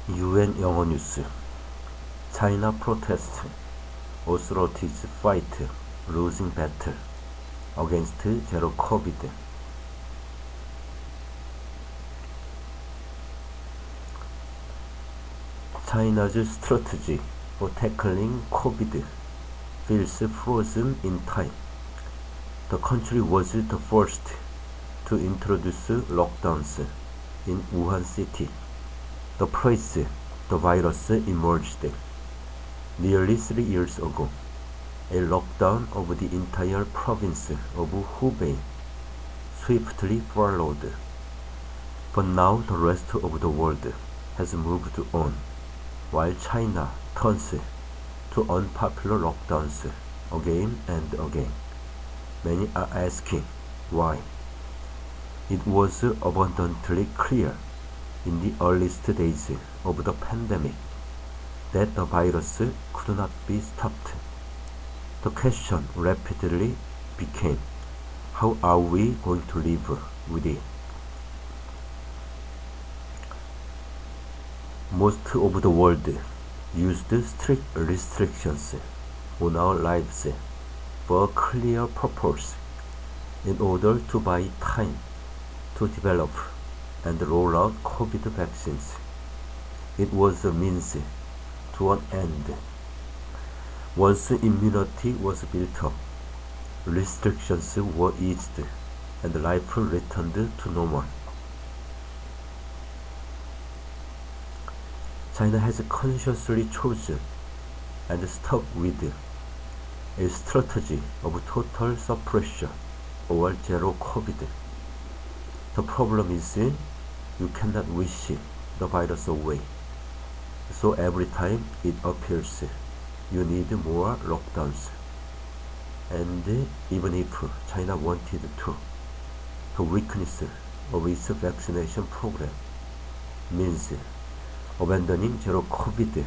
UN 영어뉴스. China protest. Authorities fight losing battle against zero COVID. China's strategy for tackling COVID feels frozen in time. The country was the first to introduce lockdowns in Wuhan city. The place the virus emerged nearly 3 years ago. A lockdown of the entire province of Hubei swiftly followed. But now the rest of the world has moved on, while China turns to unpopular lockdowns again and again. Many are asking why. It was abundantly clear in the earliest days of the pandemic that the virus could not be stopped. The question rapidly became, how are we going to live with it? Most of the world used strict restrictions on our lives for a clear purpose, in order to buy time to develop and roll out COVID vaccines. It was a means to an end. Once immunity was built up, restrictions were eased and life returned to normal. China has consciously chosen and stuck with a strategy of total suppression or zero COVID. The problem is you cannot wish the virus away. So every time it appears, you need more lockdowns. And even if China wanted to, the weakness of its vaccination program means abandoning zero COVID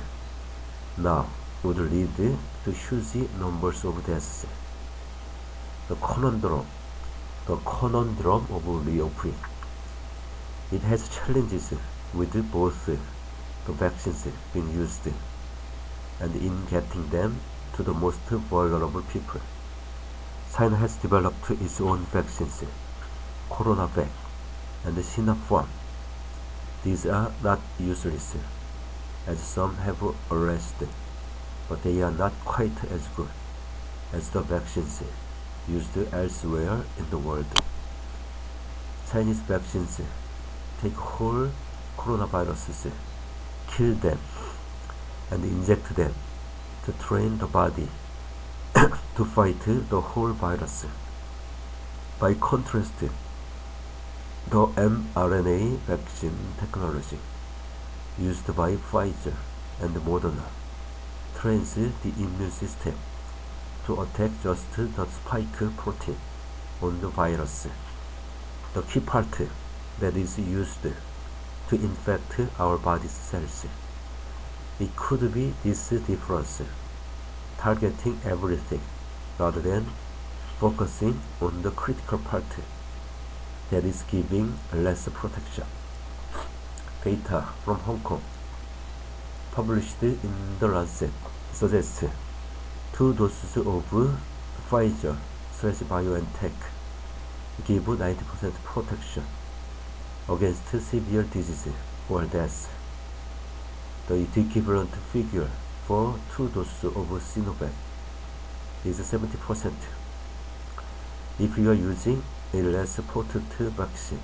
now would lead to huge numbers of deaths. The conundrum of reopening. It has challenges with both the vaccines being used and in getting them to the most vulnerable people. China has developed its own vaccines, CoronaVac and Sinopharm. These are not useless, as some have alleged, but they are not quite as good as the vaccines used elsewhere in the world. Chinese vaccines take whole coronaviruses, kill them, and inject them to train the body to fight the whole virus. By contrast, the mRNA vaccine technology used by Pfizer and Moderna trains the immune system to attack just the spike protein on the virus, the key part that is used to infect our body's cells. It could be this difference, targeting everything rather than focusing on the critical part, that is giving less protection. Data from Hong Kong published in the Lancet suggests 2 doses of Pfizer/BioNTech give 90% protection against severe disease or death. The equivalent figure for 2 doses of Sinovac is 70%. If you are using a less potent vaccine,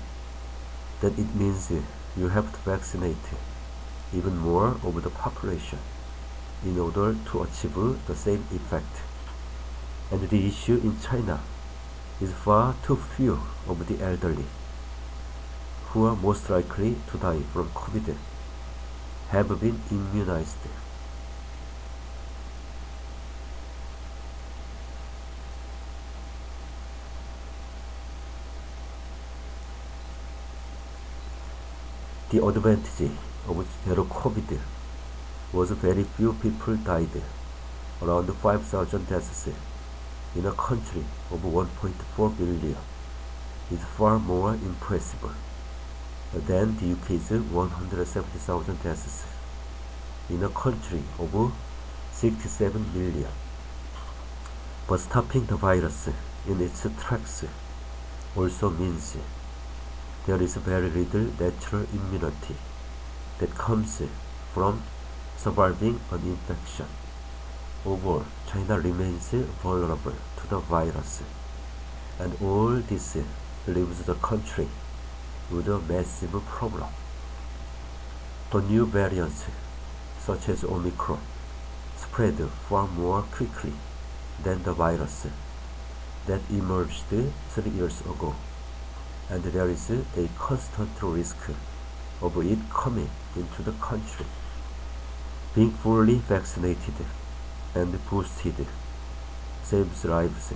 then it means you have to vaccinate even more of the population in order to achieve the same effect. And the issue in China is far too few of the elderly, who are most likely to die from COVID, have been immunized. The advantage of zero COVID was very few people died, around 5,000 deaths in a country of 1.4 billion is far more impressive than the UK's 170,000 deaths in a country of 67 million. But stopping the virus in its tracks also means there is very little natural immunity that comes from surviving an infection. Overall, China remains vulnerable to the virus, and all this leaves the country with a massive problem. The new variants, such as Omicron, spread far more quickly than the virus that emerged 3 years ago, and there is a constant risk of it coming into the country. Being fully vaccinated and boosted saves lives,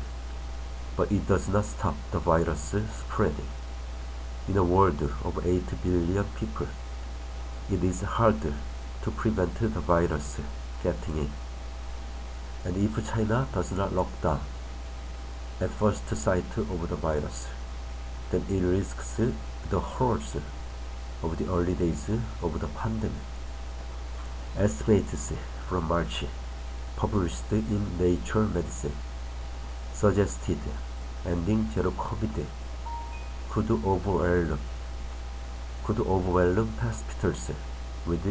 but it does not stop the virus spreading. In a world of 8 billion people, it is hard to prevent the virus getting in. And if China does not lock down at first sight of the virus, then it risks the horrors of the early days of the pandemic. Estimates from March, published in Nature Medicine, suggested ending zero COVID could overwhelm hospitals with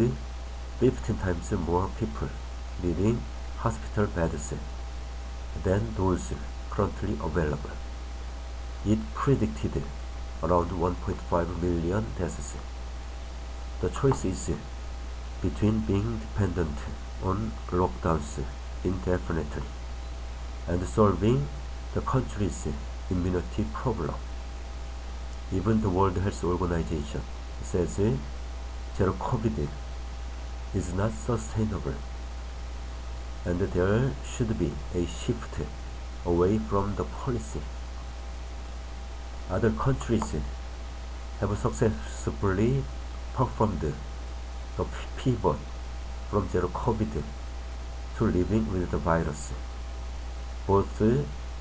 15 times more people needing hospital beds than those currently available. It predicted around 1.5 million deaths. The choice is between being dependent on lockdowns indefinitely and solving the country's immunity problem. Even the World Health Organization says zero COVID is not sustainable, and there should be a shift away from the policy. Other countries have successfully performed the pivot from zero COVID to living with the virus. Both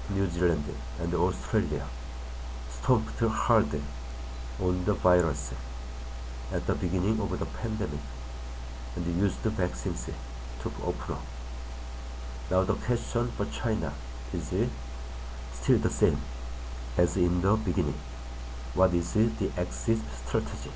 New Zealand and Australia stomped hard on the virus at the beginning of the pandemic and used vaccines to open up. Now the question for China is still the same as in the beginning. What is the exit strategy?